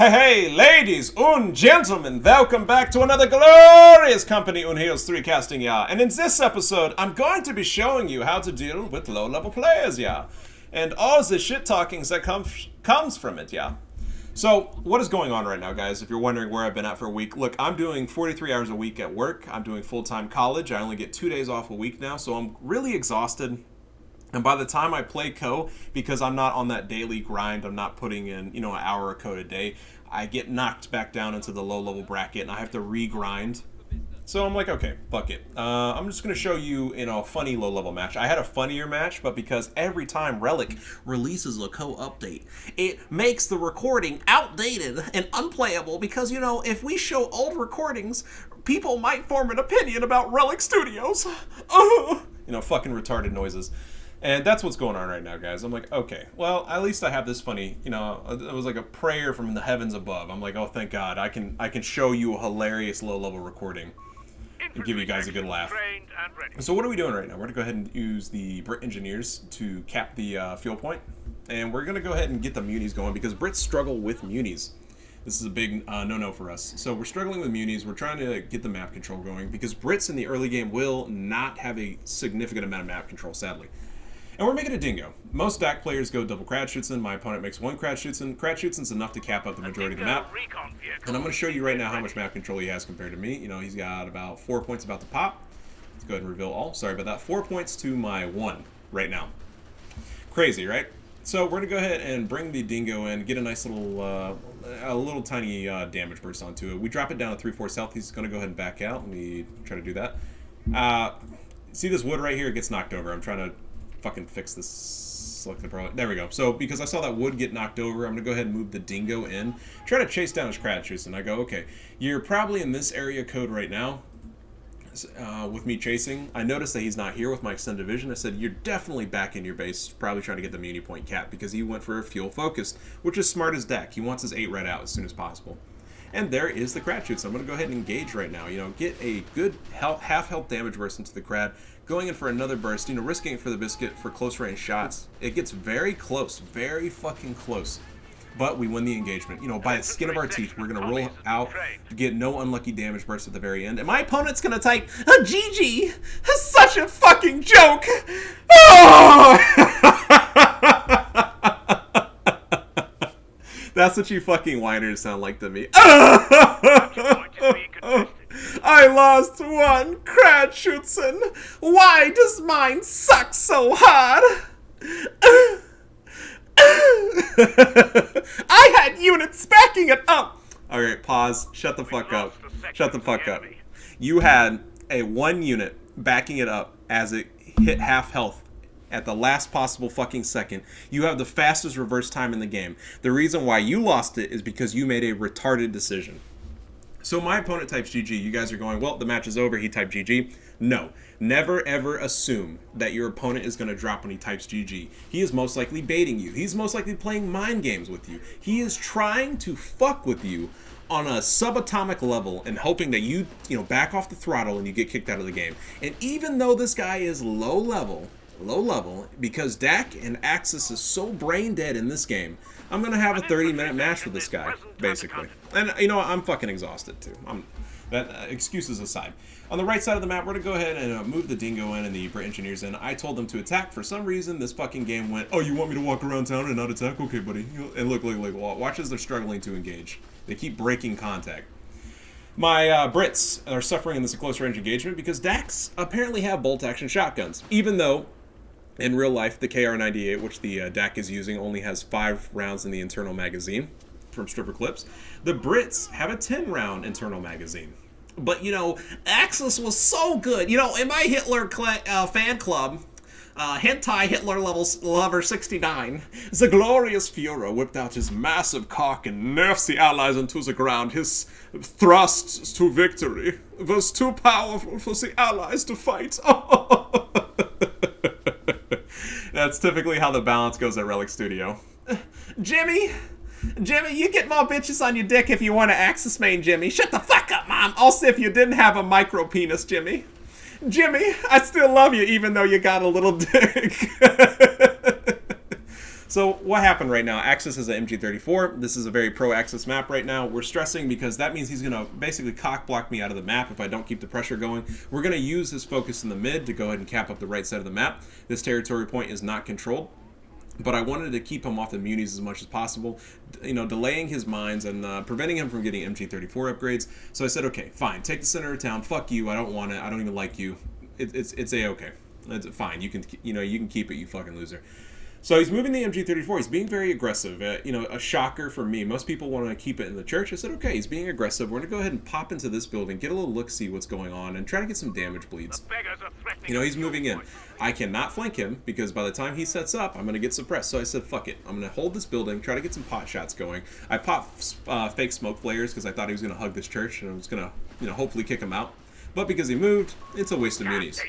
Hey, ladies and gentlemen, welcome back to another glorious Company Unheals 3 casting, yeah. And in this episode, I'm going to be showing you how to deal with low-level players, yeah. And all the shit-talkings that comes from it, yeah. So, what is going on right now, guys? If you're wondering where I've been at for a week, look, I'm doing 43 hours a week at work. I'm doing full-time college. I only get 2 days off a week now, so I'm really exhausted. And by the time I play because I'm not on that daily grind, I'm not putting in, an hour of code a day, I get knocked back down into the low-level bracket, and I have to re-grind. So I'm like, okay, fuck it. I'm just going to show you, a funny low-level match. I had a funnier match, but because every time Relic releases a co-update, it makes the recording outdated and unplayable because, if we show old recordings, people might form an opinion about Relic Studios. Fucking retarded noises. And that's what's going on right now, guys. I'm like, okay, well, at least I have this funny, it was like a prayer from the heavens above. I'm like, oh, thank God, I can show you a hilarious low-level recording and give you guys a good laugh. So what are we doing right now? We're going to go ahead and use the Brit engineers to cap the fuel point. And we're going to go ahead and get the munis going because Brits struggle with munis. This is a big no-no for us. So we're struggling with munis. We're trying to get the map control going because Brits in the early game will not have a significant amount of map control, sadly. And we're making a dingo. Most DAC players go double Kratschützen. My opponent makes one Kratschützen. Kratschützen's enough to cap up the majority of the map. And I'm going to show you right now how much map control he has compared to me. He's got about 4 points about to pop. Let's go ahead and reveal all. Sorry about that. 4 points to my 1 right now. Crazy, right? So we're going to go ahead and bring the dingo in, get a nice little tiny damage burst onto it. We drop it down to 3/4 health. He's going to go ahead and back out. Let me try to do that. See this wood right here? It gets knocked over. I'm trying to fucking fix this. Select the pro. There we go. So because I saw that wood get knocked over, I'm gonna go ahead and move the dingo in, try to chase down his Kratschützen. And I go, okay, you're probably in this area code right now. With me chasing, I noticed that he's not here with my extended vision. I said, you're definitely back in your base, probably trying to get the muni point cap because he went for a fuel focused, which is smart as deck. He wants his 8 red out as soon as possible. And there is the Kratschützen. I'm going to go ahead and engage right now. Get a good half health damage burst into the Krat. Going in for another burst, risking it for the biscuit for close range shots. It gets very close, very fucking close. But we win the engagement. By the skin of our teeth, we're going to roll out to get no unlucky damage burst at the very end. And my opponent's going to type, a GG! Such a fucking joke! Oh! That's what you fucking whiners sound like to me. I lost one Kratschützen. Why does mine suck so hard? I had units backing it up. Alright, pause. Shut the fuck up. Shut the fuck up. You had a 1 unit backing it up as it hit half health. At the last possible fucking second. You have the fastest reverse time in the game. The reason why you lost it is because you made a retarded decision. So my opponent types GG. You guys are going, well, the match is over. He typed GG. No. Never ever assume that your opponent is going to drop when he types GG. He is most likely baiting you. He's most likely playing mind games with you. He is trying to fuck with you on a subatomic level and hoping that you back off the throttle and you get kicked out of the game. And even though this guy is low level, because DAC and Axis is so brain dead in this game, I'm going to have a 30-minute match with this guy, basically. And, I'm fucking exhausted, too. Excuses aside. On the right side of the map, we're going to go ahead and move the dingo in and the Brit engineers in. I told them to attack. For some reason, this fucking game went, oh, you want me to walk around town and not attack? Okay, buddy. And look, watch as they're struggling to engage. They keep breaking contact. My Brits are suffering in this close range engagement because DACs apparently have bolt action shotguns, even though in real life, the KR-98, which the DAC is using, only has 5 rounds in the internal magazine from stripper clips. The Brits have a 10-round internal magazine. But, Axis was so good. In my Hitler fan club, Hentai Hitler Lover 69, the glorious Führer whipped out his massive cock and nerfed the Allies into the ground. His thrust to victory was too powerful for the Allies to fight. That's typically how the balance goes at Relic Studio. Jimmy, you get more bitches on your dick if you want to Axis main, Jimmy. Shut the fuck up, Mom. Also, if you didn't have a micro penis, Jimmy. Jimmy, I still love you even though you got a little dick. So what happened right now? Axis is an MG34. This is a very pro-Axis map right now. We're stressing because that means he's going to basically cock block me out of the map if I don't keep the pressure going. We're going to use his focus in the mid to go ahead and cap up the right side of the map. This territory point is not controlled, but I wanted to keep him off the munis as much as possible, you know, delaying his mines and preventing him from getting MG34 upgrades. So I said, okay, fine, take the center of town. Fuck you. I don't want it. I don't even like you. It's a-okay. It's fine. You can keep it, you fucking loser. So he's moving the MG34. He's being very aggressive. You know, a shocker for me. Most people want to keep it in the church. I said, okay, he's being aggressive. We're going to go ahead and pop into this building, get a little look, see what's going on, and try to get some damage bleeds. You know, he's moving in. I cannot flank him because by the time he sets up, I'm going to get suppressed. So I said, fuck it. I'm going to hold this building, try to get some pot shots going. I popped fake smoke flares because I thought he was going to hug this church and I was going to, you know, hopefully kick him out. But because he moved, it's a waste of munis.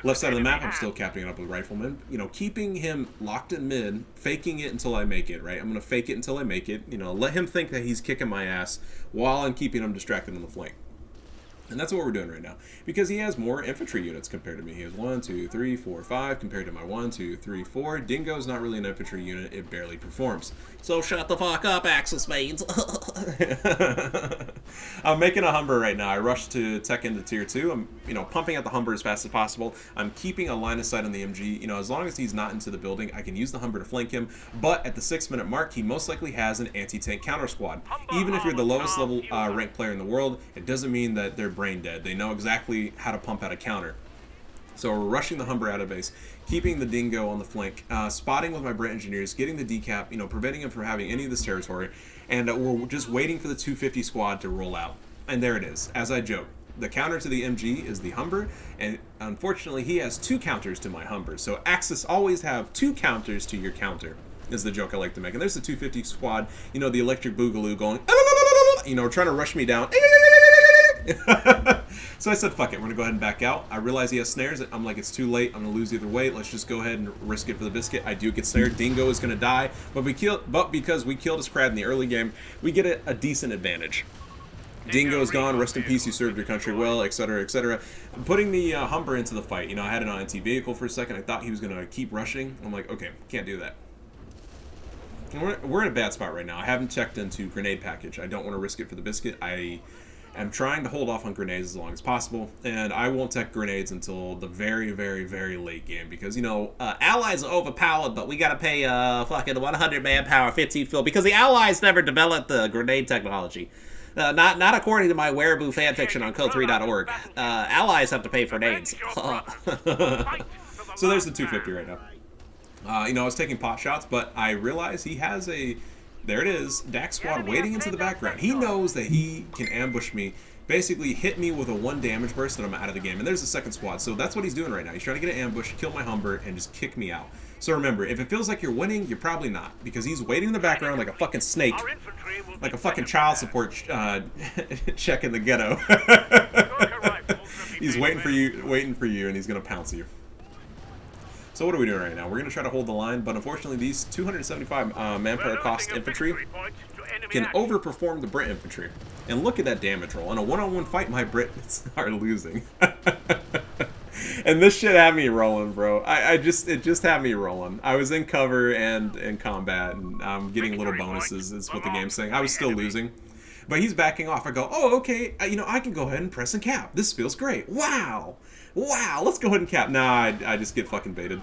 Left side of the map, I'm still capping it up with riflemen. You know, keeping him locked in mid, faking it until I make it, right? I'm going to fake it until I make it. You know, let him think that he's kicking my ass while I'm keeping him distracted on the flank. And that's what we're doing right now. Because he has more infantry units compared to me. He has 1, 2, 3, 4, 5 compared to my 1, 2, 3, 4. Dingo's not really an infantry unit. It barely performs. So shut the fuck up, Axis mains. I'm making a Humber right now. I rushed to tech into tier 2. I'm, you know, pumping out the Humber as fast as possible. I'm keeping a line of sight on the MG. You know, as long as he's not into the building, I can use the Humber to flank him. But at the 6-minute mark, he most likely has an anti-tank counter squad. Even if you're the lowest level ranked player in the world, it doesn't mean that they're brain dead. They know exactly how to pump out a counter. So we're rushing the Humber out of base, keeping the Dingo on the flank, spotting with my Brit engineers, getting the decap, you know, preventing him from having any of this territory, and we're just waiting for the 250 squad to roll out. And there it is, as I joke. The counter to the MG is the Humber, and unfortunately he has 2 counters to my Humber. So Axis always have 2 counters to your counter, is the joke I like to make. And there's the 250 squad, you know, the electric boogaloo going, you know, trying to rush me down. So I said, fuck it, we're gonna go ahead and back out. I realize he has snares. I'm like, it's too late. I'm gonna lose either way. Let's just go ahead and risk it for the biscuit. I do get snared. Dingo is gonna die, but because we killed his crowd in the early game, we get a decent advantage. Dingo is gone. Rest in peace. You served your country well, etc., etc. Putting the Humber into the fight. You know, I had an anti-vehicle for a second. I thought he was gonna keep rushing. I'm like, okay, can't do that. We're in a bad spot right now. I haven't checked into grenade package. I don't want to risk it for the biscuit. I'm trying to hold off on grenades as long as possible, and I won't tech grenades until the very, very, very late game because, you know, allies are overpowered, but we gotta pay fucking 100 manpower, 15 fuel, because the allies never developed the grenade technology. Not according to my Wereaboo fanfiction on code3.org. Allies have to pay for nades. So there's the 250 right now. You know, I was taking pot shots, but I realized he has a... There it is, Dax squad waiting into the background. He knows that he can ambush me, basically hit me with a 1 damage burst and I'm out of the game. And there's the second squad, so that's what he's doing right now. He's trying to get an ambush, kill my Humber, and just kick me out. So remember, if it feels like you're winning, you're probably not, because he's waiting in the background like a fucking snake, like a fucking child support check in the ghetto. He's waiting for you, and he's gonna pounce you. So what are we doing right now? We're going to try to hold the line, but unfortunately these 275 manpower cost infantry can overperform the Brit infantry. And look at that damage roll. In a one-on-one fight, my Brits are losing. And this shit had me rolling, bro. It just had me rolling. I was in cover and in combat, and I'm getting little bonuses, is what the game's saying. I was still losing. But he's backing off. I go, oh, okay, you know, I can go ahead and press and cap. This feels great. Wow. Wow, let's go ahead and cap. Nah, I just get fucking baited.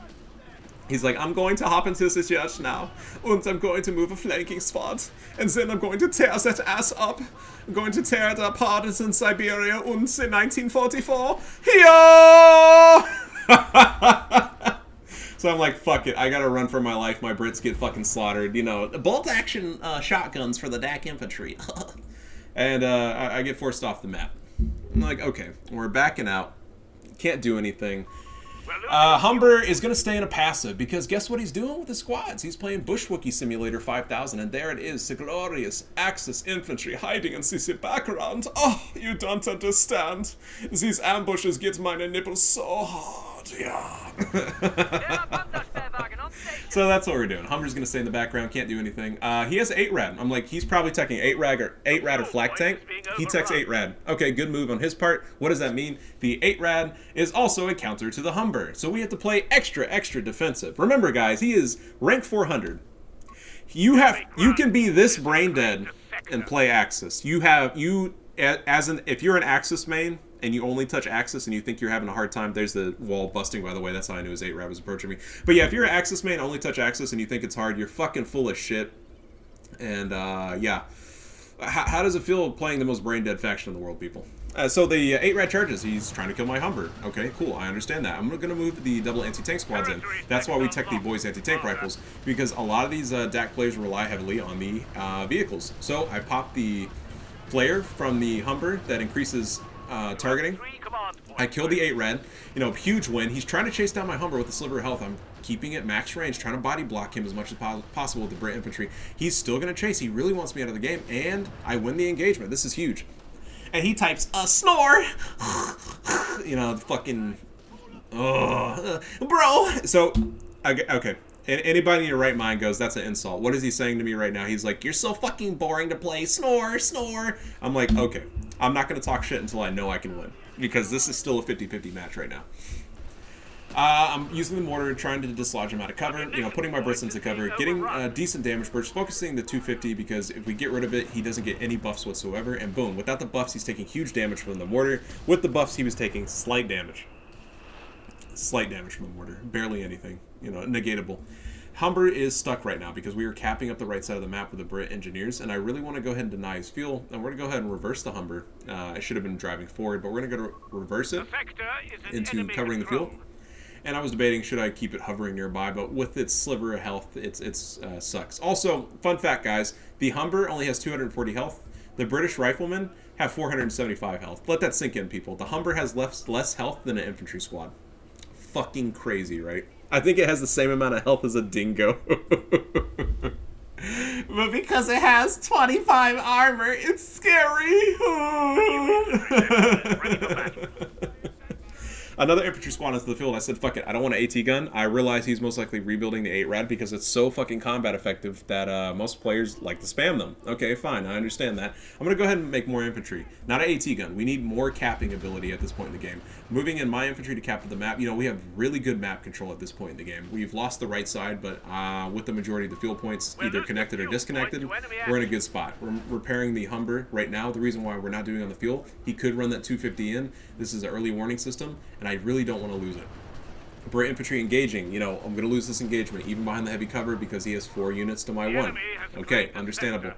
He's like, I'm going to hop into the church now, and I'm going to move a flanking spot, and then I'm going to tear that ass up. I'm going to tear it apart in Siberia and in 1944. Here! So I'm like, fuck it, I gotta run for my life. My Brits get fucking slaughtered. You know, bolt-action shotguns for the DAC infantry. And I get forced off the map. I'm like, okay, we're backing out. Can't do anything. Humber is going to stay in a passive because guess what he's doing with his squads? He's playing Bushwookie Simulator 5000, and there it is, the glorious Axis infantry hiding in the background. Oh, you don't understand. These ambushes get my nipples so hard, yeah. So that's what we're doing. Humber's gonna stay in the background, can't do anything. He has 8 rad. I'm like, he's probably teching 8 rad or flak tank. He techs 8 rad. Okay, good move on his part. What does that mean? The 8 rad is also a counter to the Humber, so we have to play extra defensive. Remember, guys, he is rank 400. You can be this brain dead and play Axis. If you're an Axis main and you only touch Axis and you think you're having a hard time, there's the wall busting, by the way. That's how I knew his 8 rad was approaching me. But yeah, if you're an Axis main, only touch Axis, and you think it's hard, you're fucking full of shit. And yeah. How does it feel playing the most brain dead faction in the world, people? So the 8 rad charges, he's trying to kill my Humber. Okay, cool, I understand that. I'm going to move the double anti-tank squads in. That's why we tech the boys anti-tank rifles, because a lot of these DAC players rely heavily on the vehicles. So I popped the flare from the Humber that increases targeting. I killed the 8 rad. You know, huge win. He's trying to chase down my Humber with a sliver of health. I'm keeping it max range, trying to body block him as much as possible with the Brit infantry. He's still going to chase. He really wants me out of the game, and I win the engagement. This is huge. And he types, snore! You know, fucking... bro! So, okay. Anybody in your right mind goes, that's an insult. What is he saying to me right now? He's like, you're so fucking boring to play. Snore, snore. I'm like, okay. I'm not going to talk shit until I know I can win. Because this is still a 50-50 match right now. I'm using the mortar, trying to dislodge him out of cover, you know, putting my bursts into cover, getting decent damage burst, focusing the 250, because if we get rid of it, he doesn't get any buffs whatsoever, and boom, without the buffs, he's taking huge damage from the mortar. With the buffs, he was taking slight damage. Slight damage from the mortar. Barely anything, you know, negatable. Humber is stuck right now because we are capping up the right side of the map with the Brit engineers, and I really want to go ahead and deny his fuel, and we're going to go ahead and reverse the Humber. I should have been driving forward, but we're going to go to reverse it into covering the fuel. And I was debating, should I keep it hovering nearby, but with its sliver of health, it's sucks. Also, fun fact, guys, the Humber only has 240 health. The British riflemen have 475 health. Let that sink in, people. The Humber has less health than an infantry squad. Fucking crazy, right? I think it has the same amount of health as a dingo. But because it has 25 armor, it's scary. Another infantry squad into the field. I said, fuck it, I don't want an AT gun. I realize he's most likely rebuilding the 8 rad because it's so fucking combat effective that most players like to spam them. Okay, fine, I understand that. I'm going to go ahead and make more infantry. Not an AT gun. We need more capping ability at this point in the game. Moving in my infantry to cap the map, you know, we have really good map control at this point in the game. We've lost the right side, but with the majority of the fuel points either connected or disconnected, we're in a good spot. We're repairing the Humber right now. The reason why we're not doing on the fuel, he could run that 250 in. This is an early warning system, and I really don't want to lose it. Brit infantry engaging, you know, I'm going to lose this engagement, even behind the heavy cover, because he has 4 units to my 1. Okay, understandable.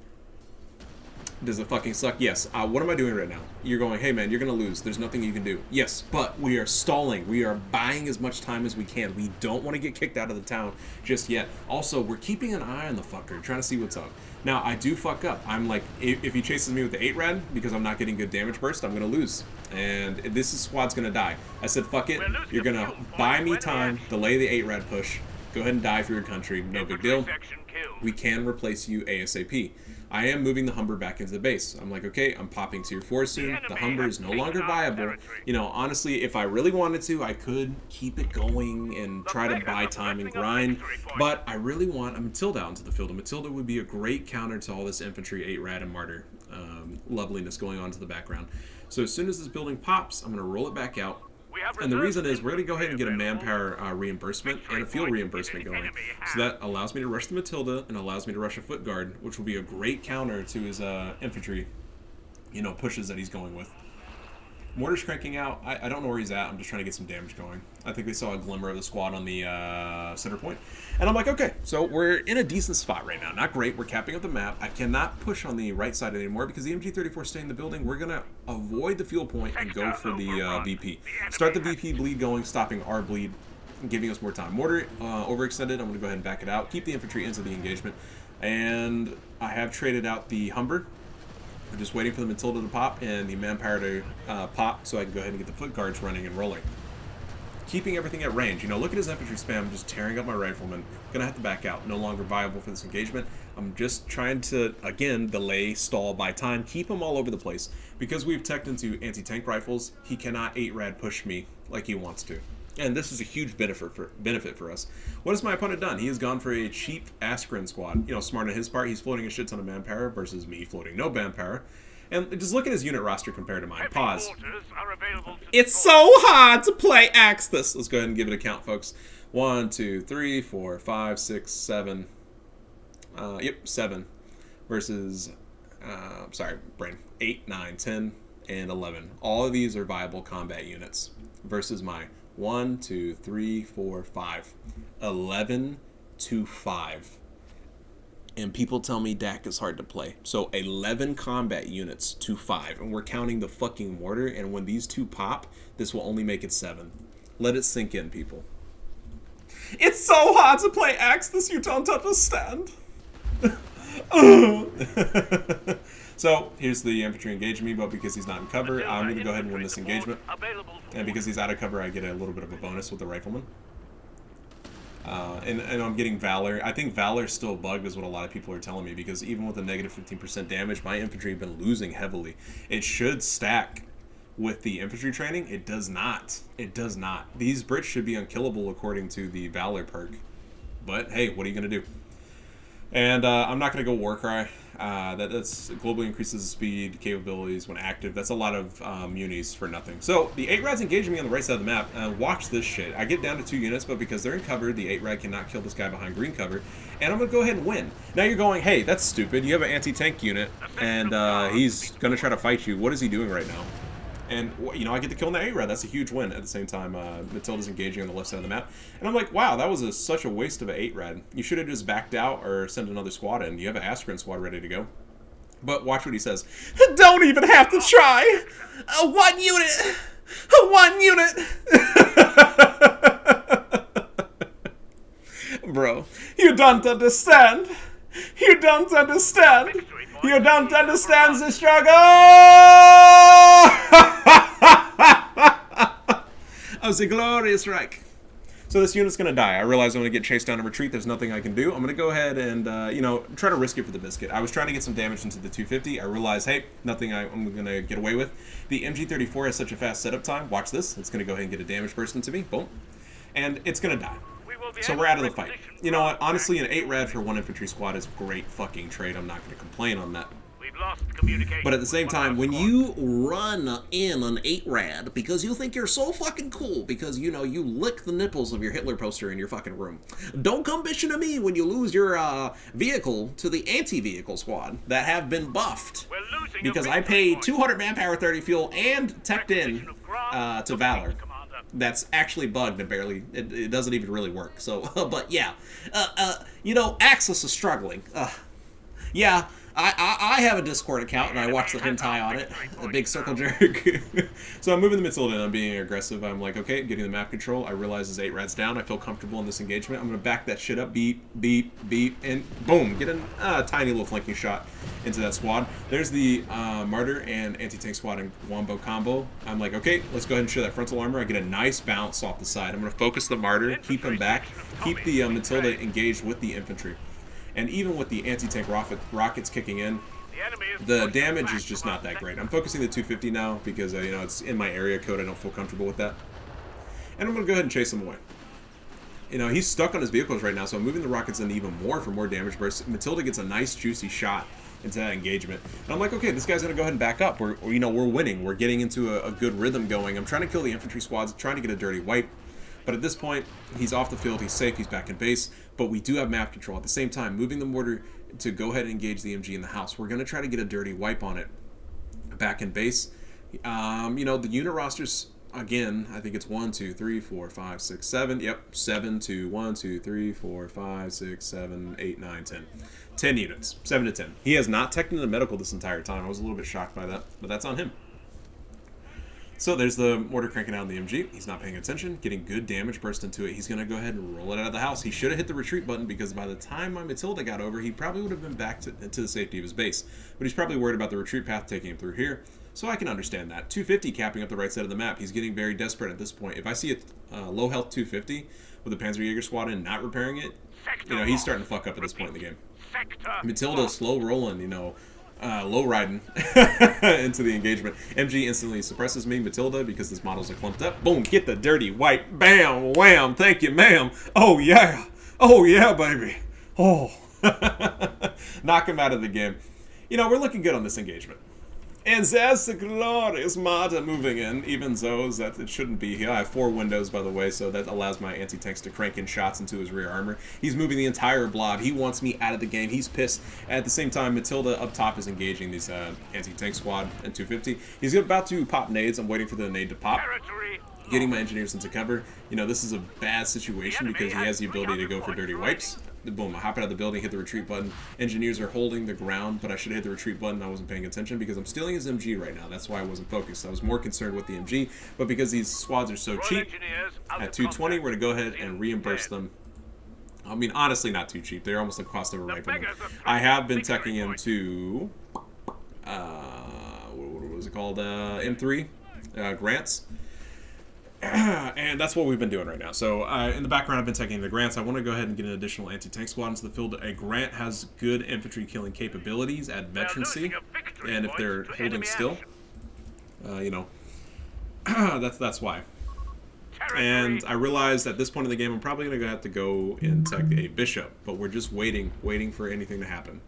Does it fucking suck? Yes. What am I doing right now? You're going, hey man, you're going to lose. There's nothing you can do. Yes, but we are stalling. We are buying as much time as we can. We don't want to get kicked out of the town just yet. Also, we're keeping an eye on the fucker, trying to see what's up. Now, I do fuck up. I'm like, if he chases me with the 8 rad, because I'm not getting good damage burst, I'm going to lose. And this squad's going to die. I said, fuck it. You're going to buy me time, delay the 8 rad push, go ahead and die for your country. No big deal. We can replace you ASAP. I am moving the Humber back into the base. I'm like, okay, I'm popping Tier 4 soon. The Humber is no longer viable. You know, honestly, if I really wanted to, I could keep it going and try to buy time and grind. But I really want a Matilda out into the field. A Matilda would be a great counter to all this infantry 8 rad and martyr loveliness going on to the background. So as soon as this building pops, I'm going to roll it back out. And the reason is we're going to go ahead and get a manpower reimbursement and a fuel reimbursement going. So that allows me to rush the Matilda and allows me to rush a foot guard, which will be a great counter to his infantry, you know, pushes that he's going with. Mortar's cranking out. I don't know where he's at. I'm just trying to get some damage going. I think they saw a glimmer of the squad on the center point. And I'm like, okay, so we're in a decent spot right now. Not great. We're capping up the map. I cannot push on the right side anymore because the MG-34 is staying in the building. We're going to avoid the fuel point and go for the VP. Start the VP bleed going, stopping our bleed, and giving us more time. Mortar overextended. I'm going to go ahead and back it out. Keep the infantry into the engagement. And I have traded out the Humber. We're just waiting for the Matilda to pop and the manpower to pop so I can go ahead and get the foot guards running and rolling. Keeping everything at range. You know, look at his infantry spam, just tearing up my riflemen. Gonna have to back out. No longer viable for this engagement. I'm just trying to, again, delay, stall, buy time, keep him all over the place. Because we've teched into anti-tank rifles, he cannot 8 rad push me like he wants to. And this is a huge benefit for us. What has my opponent done? He has gone for a cheap Askren squad. You know, smart on his part. He's floating a shit ton of manpower versus me floating no manpower. And just look at his unit roster compared to mine. Pause. It's so hard to play Axis. Let's go ahead and give it a count, folks. 1, 2, 3, 4, 5, 6, 7. Yep, 7. Versus, sorry, brain. 8, 9, 10, and 11. All of these are viable combat units. Versus my 1, 2, 3, 4, 5. 11 to 5. And people tell me Dak is hard to play. So 11 combat units to 5. And we're counting the fucking mortar. And when these two pop, this will only make it 7. Let it sink in, people. It's so hard to play Axis, you don't understand. So here's the infantry engaging me, but because he's not in cover, I'm going to go ahead and win this engagement. And because he's out of cover, I get a little bit of a bonus with the rifleman. And I'm getting Valor. I think Valor's still bugged is what a lot of people are telling me, because even with a negative 15% damage, my infantry have been losing heavily. It should stack with the infantry training. It does not. It does not. These Brits should be unkillable according to the Valor perk. But hey, what are you going to do? And I'm not going to go Warcry. That's globally increases the speed, capabilities when active. That's a lot of munis for nothing. So the 8 rads engaging me on the right side of the map. Watch this shit. I get down to 2 units, but because they're in cover, the 8 rad cannot kill this guy behind green cover. And I'm going to go ahead and win. Now you're going, hey, that's stupid. You have an anti-tank unit, and he's going to try to fight you. What is he doing right now? And, you know, I get to kill in the 8 rad. That's a huge win. At the same time, Matilda's engaging on the left side of the map. And I'm like, wow, that was such a waste of an 8 rad. You should have just backed out or sent another squad in. You have an Askren squad ready to go. But watch what he says. Don't even have to try. 1 unit. 1 unit. Bro, you don't understand. You don't understand. You don't understand the struggle. Of the glorious Reich. So this unit's going to die. I realize I'm going to get chased down and retreat. There's nothing I can do. I'm going to go ahead and, you know, try to risk it for the biscuit. I was trying to get some damage into the 250. I realized, hey, nothing I'm going to get away with. The MG34 has such a fast setup time. Watch this. It's going to go ahead and get a damage burst into me. Boom. And it's going to die. So we're out of the fight. You know what? Honestly, an 8 rad for 1 infantry squad is a great fucking trade. I'm not going to complain on that. But at the same time, when you run in an 8 rad because you think you're so fucking cool, because, you know, you lick the nipples of your Hitler poster in your fucking room, don't come bitching to me when you lose your vehicle to the anti-vehicle squad that have been buffed. Because I paid 200 manpower, 30 fuel, and teched in to Valor. That's actually bugged and barely, it doesn't even really work. So, but yeah, you know, Axis is struggling. Yeah, I have a Discord account and I watch the hentai on it, a big circle jerk. So I'm moving the Matilda and I'm being aggressive. I'm like, okay, getting the map control. I realize there's 8 rads down. I feel comfortable in this engagement. I'm going to back that shit up, beep, beep, beep, and boom, get a tiny little flanking shot into that squad. There's the Martyr and anti-tank squad in Wombo combo. I'm like, okay, let's go ahead and show that frontal armor. I get a nice bounce off the side. I'm going to focus the Martyr, keep him back, keep the Matilda engaged with the infantry. And even with the anti-tank rockets kicking in, the damage is just not that great. I'm focusing the 250 now because, you know, it's in my area code. I don't feel comfortable with that. And I'm going to go ahead and chase him away. You know, he's stuck on his vehicles right now, so I'm moving the rockets in even more for more damage bursts. Matilda gets a nice, juicy shot into that engagement. And I'm like, okay, this guy's going to go ahead and back up. We're winning. We're getting into a good rhythm going. I'm trying to kill the infantry squads, trying to get a dirty wipe. But at this point, he's off the field, he's safe, he's back in base, but we do have map control. At the same time, moving the mortar to go ahead and engage the MG in the house. We're going to try to get a dirty wipe on it back in base. You know, the unit rosters, again, I think it's 1, 2, 3, 4, 5, 6, 7. Yep, 7 to 1, 2, 3, 4, 5, 6, 7, 8, 9, 10. 10 units, 7 to 10. He has not teched into medical this entire time. I was a little bit shocked by that, but that's on him. So there's the mortar cranking out on the MG. He's not paying attention, getting good damage burst into it. He's going to go ahead and roll it out of the house. He should have hit the retreat button because by the time my Matilda got over, he probably would have been back to the safety of his base. But he's probably worried about the retreat path taking him through here. So I can understand that. 250 capping up the right side of the map. He's getting very desperate at this point. If I see a low health 250 with a Panzerjäger squad in not repairing it, you know, he's starting to fuck up at this point in the game. Matilda slow rolling, you know, low riding into the engagement. MG instantly suppresses me. Matilda, because his models are clumped up. Boom, get the dirty wipe. Bam, wham, thank you, ma'am. Oh, yeah. Oh, yeah, baby. Oh. Knock him out of the game. You know, we're looking good on this engagement. And there's the glorious Marta moving in, even though that it shouldn't be here. I have 4 windows, by the way, so that allows my anti-tanks to crank in shots into his rear armor. He's moving the entire blob. He wants me out of the game. He's pissed. At the same time, Matilda up top is engaging these anti-tank squad and 250. He's about to pop nades. I'm waiting for the nade to pop. Getting my engineers into cover. You know, this is a bad situation because he has the ability to go for dirty wipes. Boom, I hop out of the building, hit the retreat button. Engineers are holding the ground, but I should have hit the retreat button. I wasn't paying attention because I'm stealing his MG right now. That's why I wasn't focused. I was more concerned with the MG, but because these squads are so cheap, at 220, we're going to go ahead and reimburse them. I mean, honestly, not too cheap. They're almost the cost of a rifleman. I have been tucking into, what was it called, M3 grants. And that's what we've been doing right now. So in the background, I've been taking the grants. I want to go ahead and get an additional anti-tank squad into the field. A grant has good infantry killing capabilities at veterancy, and if they're holding still, you know, that's why. And I realized at this point in the game, I'm probably going to have to go and tech a bishop, but we're just waiting for anything to happen.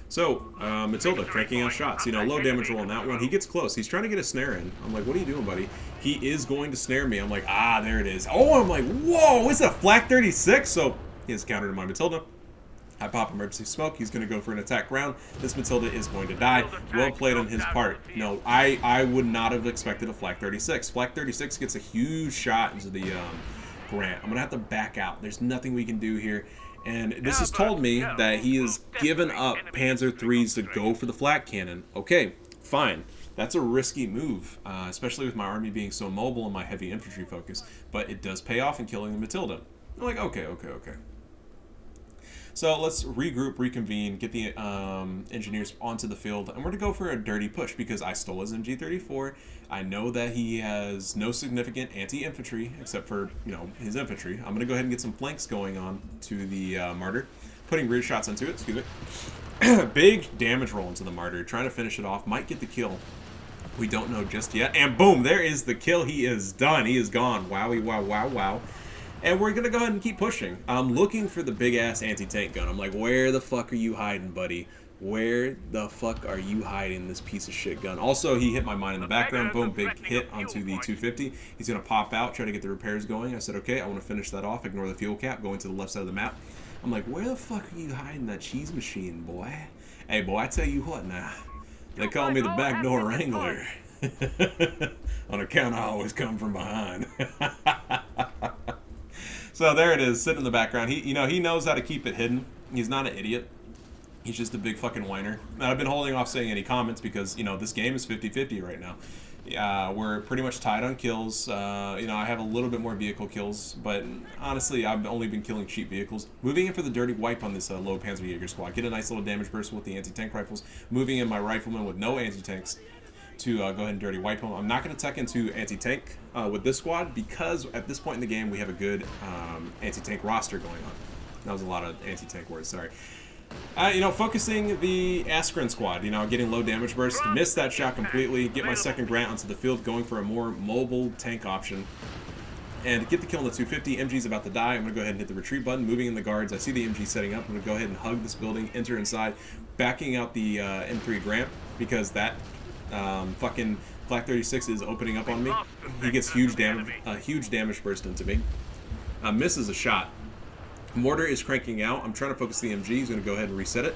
So, Matilda cranking out shots. You know, low damage roll on that one. He gets close. He's trying to get a snare in. I'm like, what are you doing, buddy? He is going to snare me. I'm like, ah, there it is. Oh, I'm like, whoa, it's a flak 36. So, he has countered to my Matilda. I pop emergency smoke. He's going to go for an attack round. This Matilda is going to die. Well played on his part. No, I would not have expected a flak 36. Flak 36 gets a huge shot into the grant. I'm going to have to back out. There's nothing we can do here. And this has told me that he has given up Panzer IIIs to go for the flak cannon. Okay, fine. That's a risky move, especially with my army being so mobile and my heavy infantry focus. But it does pay off in killing the Matilda. I'm like, okay. So let's regroup, reconvene, get the engineers onto the field, and we're going to go for a dirty push because I stole his MG34. I know that he has no significant anti-infantry except for, you know, his infantry. I'm going to go ahead and get some flanks going on to the Martyr, putting rear shots into it, excuse me. Big damage roll into the Martyr, trying to finish it off, might get the kill. We don't know just yet, and boom, there is the kill. He is done. He is gone. Wowie, wow, wow, wow. And we're going to go ahead and keep pushing. I'm looking for the big-ass anti-tank gun. I'm like, where the fuck are you hiding, buddy? Where the fuck are you hiding, this piece of shit gun? Also, he hit my mine in the background. Boom, big hit onto the 250. He's going to pop out, try to get the repairs going. I said, okay, I want to finish that off. Ignore the fuel cap, going to the left side of the map. I'm like, where the fuck are you hiding that cheese machine, boy? Hey, boy, I tell you what now. They call me the backdoor wrangler. On account I always come from behind. So there it is, sitting in the background. He knows how to keep it hidden. He's not an idiot. He's just a big fucking whiner. And I've been holding off saying any comments because, you know, this game is 50-50 right now. We're pretty much tied on kills. You know, I have a little bit more vehicle kills, but honestly, I've only been killing cheap vehicles. Moving in for the dirty wipe on this low Panzerjäger squad. Get a nice little damage burst with the anti-tank rifles. Moving in my riflemen with no anti-tanks to go ahead and dirty wipe him. I'm not going to tech into anti-tank with this squad because at this point in the game we have a good anti-tank roster going on. That was a lot of anti-tank words, sorry. You know, focusing the Askren squad, you know, getting low damage burst, missed that shot completely, get my second grant onto the field, going for a more mobile tank option. And get the kill on the 250. MG's about to die. I'm going to go ahead and hit the retreat button, moving in the guards. I see the MG setting up. I'm going to go ahead and hug this building, enter inside, backing out the M3 Grant because that fucking Flak 36 is opening up on me. He gets huge damage burst into me. Misses a shot. Mortar is cranking out. I'm trying to focus the MG. He's going to go ahead and reset it.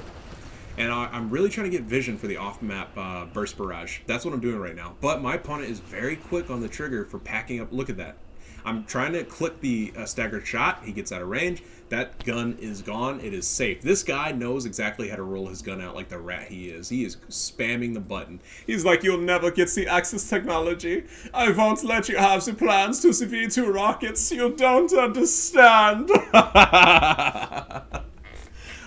And I'm really trying to get vision for the off-map burst barrage. That's what I'm doing right now. But my opponent is very quick on the trigger for packing up. Look at that. I'm trying to click the staggered shot. He gets out of range. That gun is gone. It is safe. This guy knows exactly how to roll his gun out like the rat he is. He is spamming the button. He's like, you'll never get the Axis technology. I won't let you have the plans to the V2 rockets. You don't understand.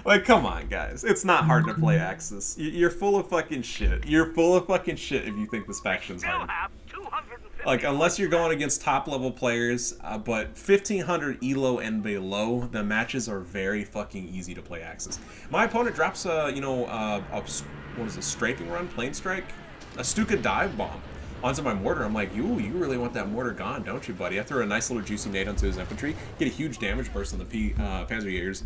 Like, come on, guys. It's not hard to play Axis. You're full of fucking shit. You're full of fucking shit if you think this faction's hard. Like, unless you're going against top level players, but 1500 elo and below, the matches are very fucking easy to play Axis. My opponent drops what is it, strafing run, plane strike, a Stuka dive bomb onto my mortar. I'm like, you really want that mortar gone, don't you, buddy? I throw a nice little juicy nade onto his infantry, get a huge damage burst on the Panzerjägers.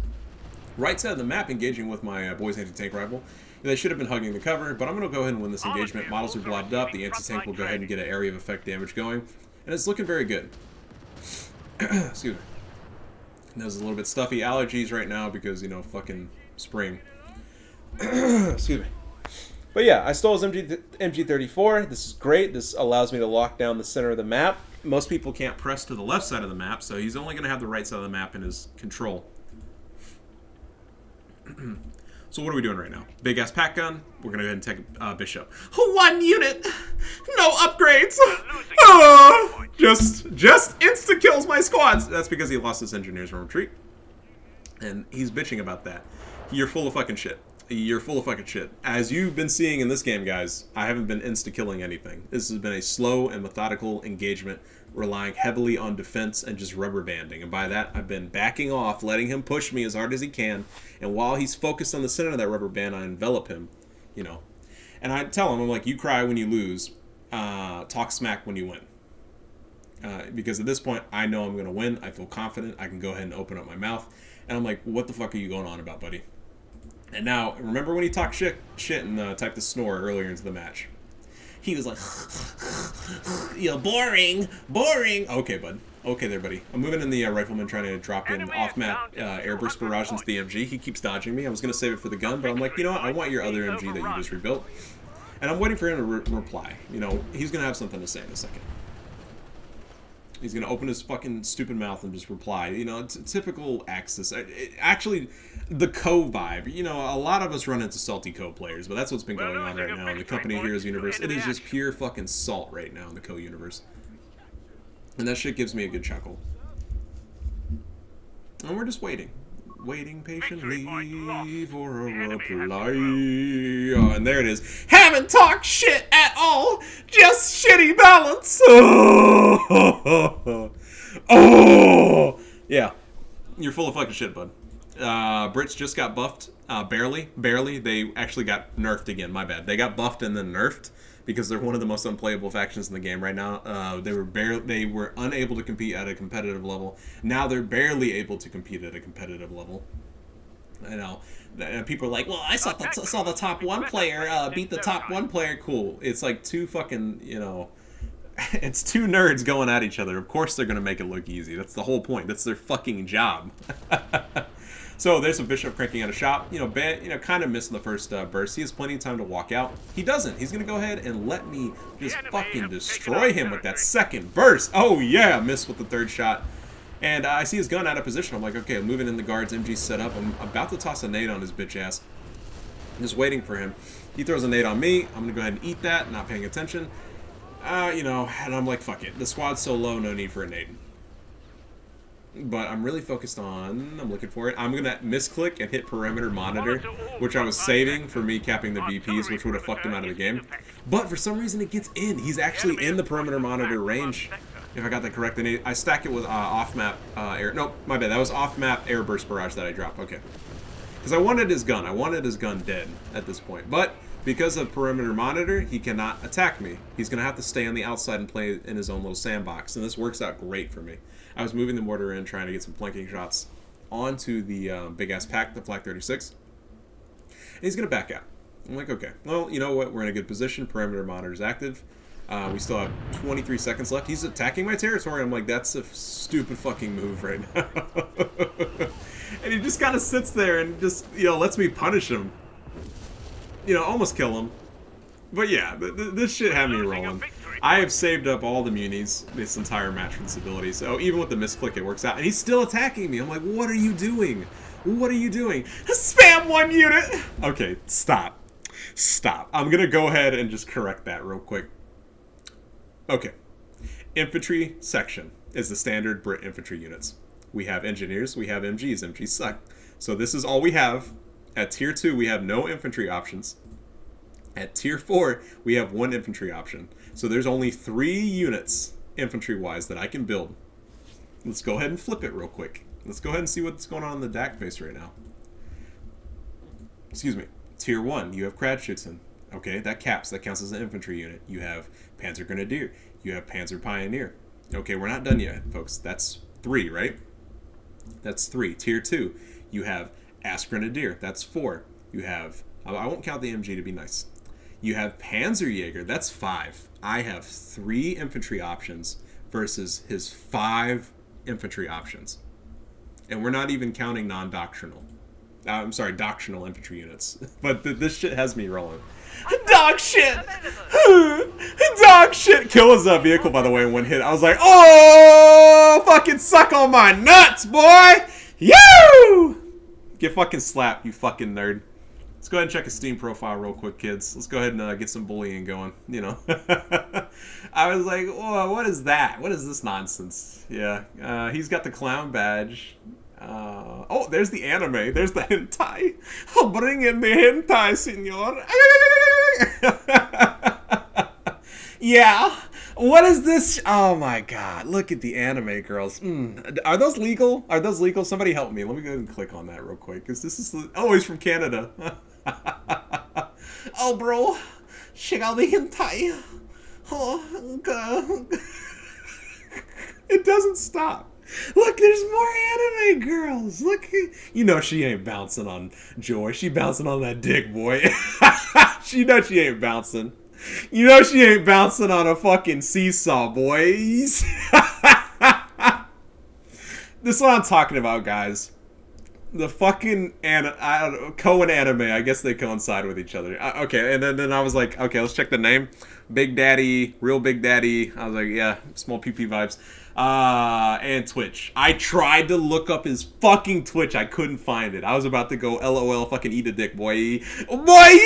Right side of the map, engaging with my boys anti-tank rifle. They should have been hugging the cover, but I'm going to go ahead and win this engagement. Models are blotted up. The anti-tank will go ahead and get an area of effect damage going. And it's looking very good. Excuse me. Nose is a little bit stuffy. Allergies right now because, you know, fucking spring. Excuse me. But yeah, I stole his MG34. This is great. This allows me to lock down the center of the map. Most people can't press to the left side of the map, so he's only going to have the right side of the map in his control. So what are we doing right now? Big ass pack gun. We're gonna go ahead and take Bishop. 1 unit, no upgrades. Just insta kills my squads. That's because he lost his engineers from retreat, and he's bitching about that. You're full of fucking shit. You're full of fucking shit. As you've been seeing in this game, guys, I haven't been insta killing anything. This has been a slow and methodical engagement, relying heavily on defense and just rubber banding. And by that, I've been backing off, letting him push me as hard as he can. And while he's focused on the center of that rubber band, I envelop him, you know. And I tell him, I'm like, you cry when you lose, talk smack when you win. Because at this point, I know I'm going to win. I feel confident. I can go ahead and open up my mouth. And I'm like, what the fuck are you going on about, buddy? And now, remember when he talked shit and typed the snore earlier into the match? He was like, you know, boring. Okay, bud. Okay there, buddy. I'm moving in the rifleman, trying to drop in off-map airburst barrage into the MG. He keeps dodging me. I was going to save it for the gun, but I'm like, you know what? I want your other MG that you just rebuilt. And I'm waiting for him to reply. You know, he's going to have something to say in a second. He's going to open his fucking stupid mouth and just reply. You know, it's typical Axis. Actually, the Co vibe. You know, a lot of us run into salty Co players, but that's what's been going on right now in the Company Heroes universe. It is just pure fucking salt right now in the Co universe. And that shit gives me a good chuckle. And we're just waiting. Waiting patiently for a reply. Oh, and there it is. Haven't talked shit at all. Just shitty balance. Oh. Yeah. You're full of fucking shit, bud. Brits just got buffed. Barely. They actually got nerfed again. My bad. They got buffed and then nerfed because they're one of the most unplayable factions in the game right now. They were unable to compete at a competitive level. Now they're barely able to compete at a competitive level. I know. People are like, well, I saw the top one player beat the top one player. Cool. It's like two fucking, you know, it's two nerds going at each other. Of course they're going to make it look easy. That's the whole point. That's their fucking job. So there's a Bishop cranking out a shot. You know, kind of missing the first burst. He has plenty of time to walk out. He doesn't. He's going to go ahead and let me just fucking destroy him with that second burst. Oh, yeah. Missed with the third shot. And I see his gun out of position. I'm like, okay, I'm moving in the guards. MG's set up. I'm about to toss a nade on his bitch ass. I'm just waiting for him. He throws a nade on me. I'm going to go ahead and eat that, not paying attention. You know, and I'm like, fuck it. The squad's so low, no need for a nade. But I'm really focused on, I'm looking for it. I'm going to misclick and hit perimeter monitor, which I was saving for me capping the VPs, which would have fucked him out of the game. But for some reason it gets in. He's actually in the perimeter monitor range. If I got that correct, then I stack it with off-map air. Nope, my bad. That was off-map air burst barrage that I dropped. Okay. Because I wanted his gun. I wanted his gun dead at this point. But because of perimeter monitor, he cannot attack me. He's going to have to stay on the outside and play in his own little sandbox. And this works out great for me. I was moving the mortar in, trying to get some flanking shots onto the big-ass pack, the Flak 36. And he's going to back out. I'm like, okay. Well, you know what? We're in a good position. Perimeter monitor is active. We still have 23 seconds left. He's attacking my territory. I'm like, that's a stupid fucking move right now. And he just kind of sits there and just, you know, lets me punish him. You know, almost kill him. But yeah, this shit had me rolling. I have saved up all the munis this entire match for this ability. So even with the misclick, it works out. And he's still attacking me. I'm like, what are you doing? What are you doing? Spam 1 unit! Okay, stop. Stop. I'm going to go ahead and just correct that real quick. Okay. Infantry section is the standard Brit infantry units. We have engineers, we have MGs. MGs suck. So this is all we have. At tier 2, we have no infantry options. At tier 4, we have 1 infantry option. So there's only 3 units, infantry-wise, that I can build. Let's go ahead and flip it real quick. Let's go ahead and see what's going on in the DAC base right now. Excuse me. Tier 1, you have Kratschützen. Okay, that counts as an infantry unit. You have Panzer Grenadier. You have Panzer Pioneer. Okay, we're not done yet, folks. That's 3, right? That's 3. Tier 2, you have Ass Grenadier. That's 4. You have, I won't count the MG to be nice. You have Panzerjäger. That's 5. I have 3 infantry options versus his 5 infantry options. And we're not even counting non-doctrinal. I'm sorry, doctrinal infantry units. But this shit has me rolling. Dog shit! Dog shit! Kill his vehicle, by the way, in 1 hit. I was like, oh! Fucking suck on my nuts, boy! You! Get fucking slapped, you fucking nerd. Let's go ahead and check his Steam profile real quick, kids. Let's go ahead and get some bullying going, you know. I was like, oh, what is that? What is this nonsense? Yeah, he's got the clown badge. Oh, there's the anime. There's the hentai. Oh, bring in the hentai, senor. Yeah. What is this? Oh my god. Look at the anime girls. Are those legal? Are those legal? Somebody help me. Let me go ahead and click on that real quick. Because this is... Oh, he's from Canada. Oh, bro. Check out the hentai. Oh, God. It doesn't stop. Look, there's more anime girls. Look, you know she ain't bouncing on Joy. She bouncing on that dick, boy. She know she ain't bouncing. You know she ain't bouncing on a fucking seesaw, boys. This is what I'm talking about, guys. The fucking Cohen anime, I guess they coincide with each other. Okay, and then I was like, okay, let's check the name. Big Daddy, Real Big Daddy. I was like, yeah, small PP vibes. And Twitch. I tried to look up his fucking Twitch. I couldn't find it. I was about to go LOL fucking eat a dick, boy. Boy!